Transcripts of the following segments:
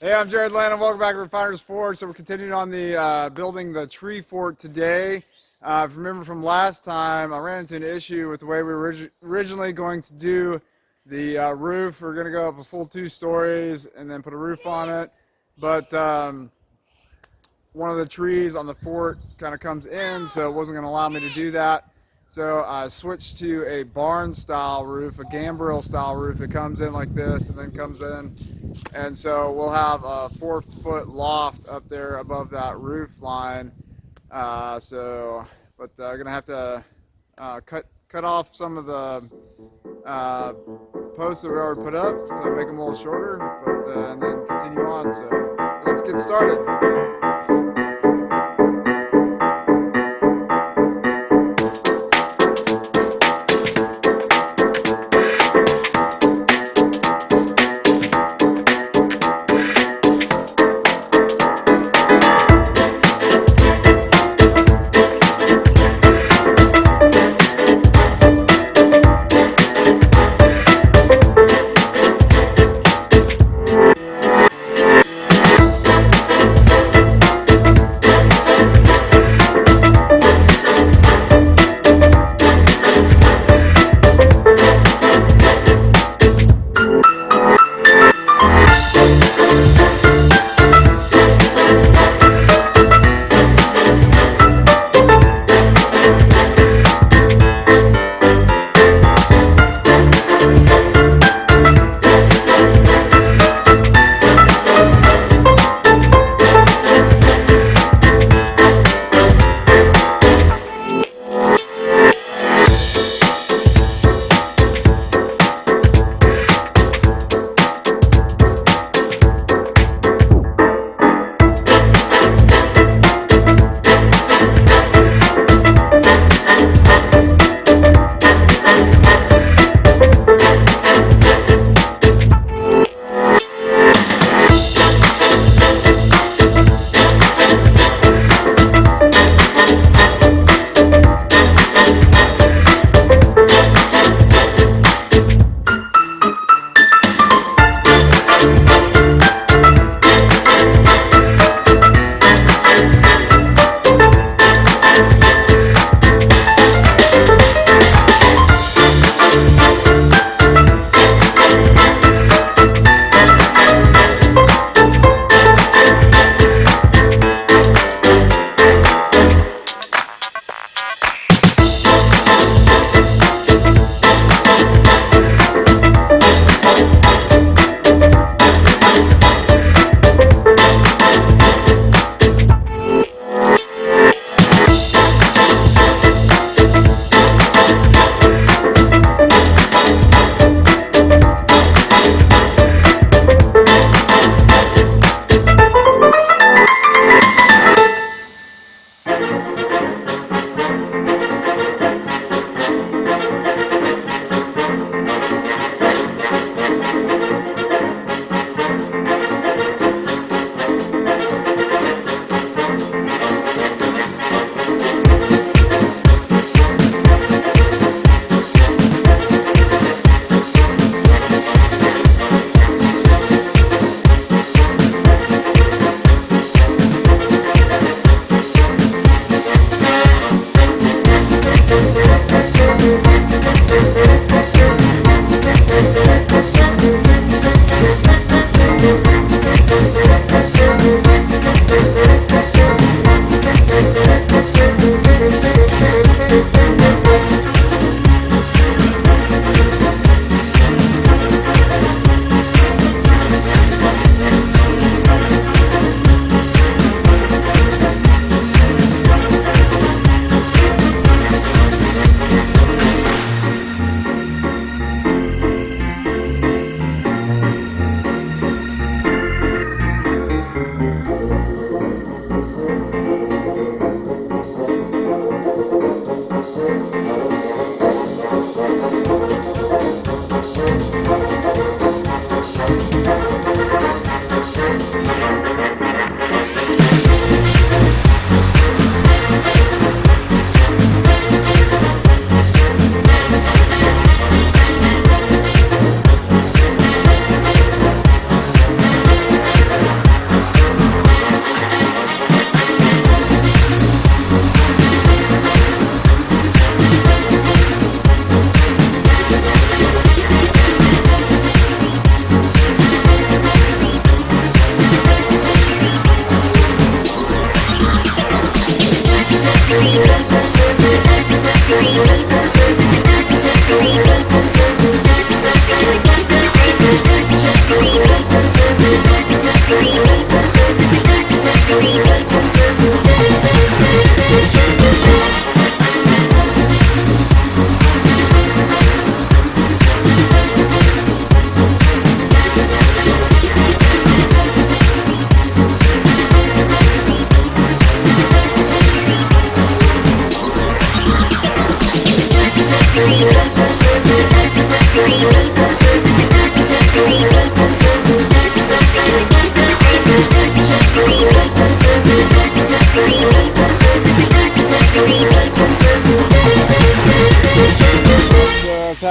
Hey, I'm Jared Land, and welcome back to Refiner's Forge. So we're continuing on the building the tree fort today. If you remember from last time, I ran into an issue with the way we were originally going to do the roof. We're going to go up a full 2 stories and then put a roof on it. But one of the trees on the fort kind of comes in, so it wasn't going to allow me to do that. So I switched to a barn style roof, a gambrel style roof that comes in like this and then comes in. And so we'll have a 4-foot loft up there above that roof line. But gonna have to cut off some of the posts that we already put up to make them a little shorter, and then continue on. So let's get started.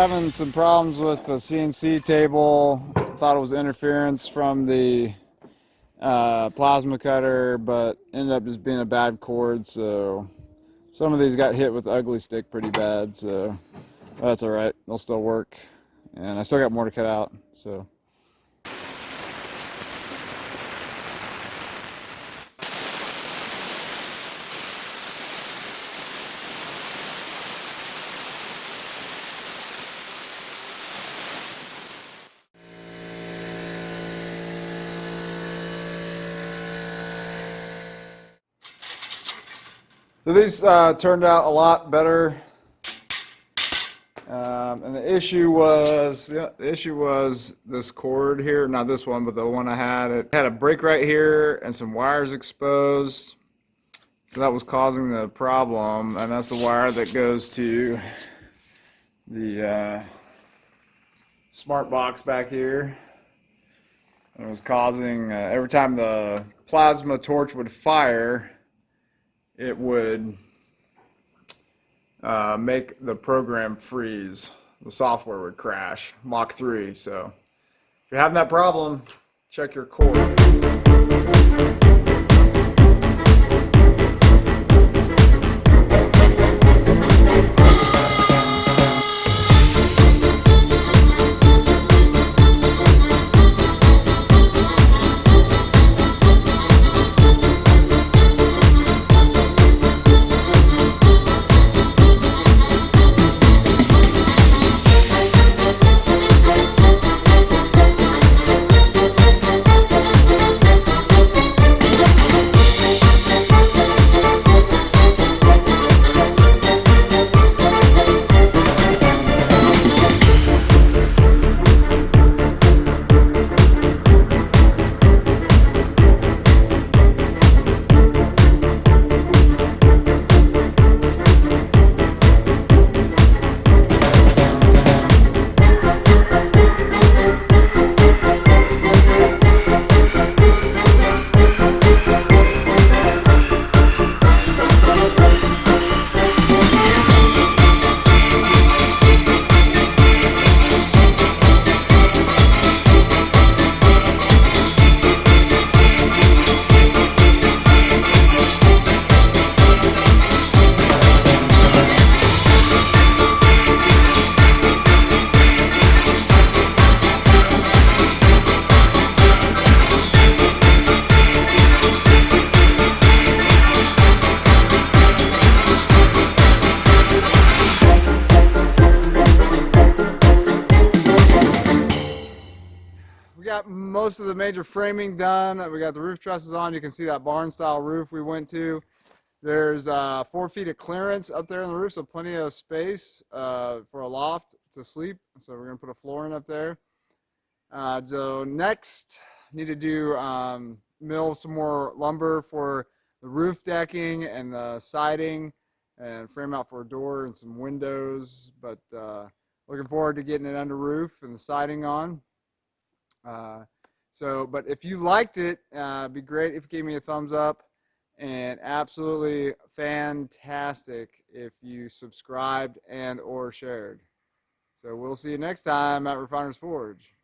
having some problems with the CNC table. Thought it was interference from the plasma cutter, but ended up just being a bad cord. So some of these got hit with the ugly stick pretty bad. So that's all right. They'll still work, and I still got more to cut out. So. So these turned out a lot better, and the issue was this cord here, not this one, but the one I had. It had a break right here and some wires exposed, so that was causing the problem. And that's the wire that goes to the smart box back here. And it was causing every time the plasma torch would fire, it would make the program freeze. The software would crash, Mach 3. So if you're having that problem, check your cord. We got most of the major framing done. We got the roof trusses on. You can see that barn style roof we went to. There's 4 feet of clearance up there on the roof, so plenty of space for a loft to sleep. So we're gonna put a floor in up there. So next, need to do mill some more lumber for the roof decking and the siding, and frame out for a door and some windows. But looking forward to getting it under roof and the siding on. But if you liked it, it'd be great if you gave me a thumbs up, and absolutely fantastic if you subscribed and or shared. So we'll see you next time at Refiner's Forge.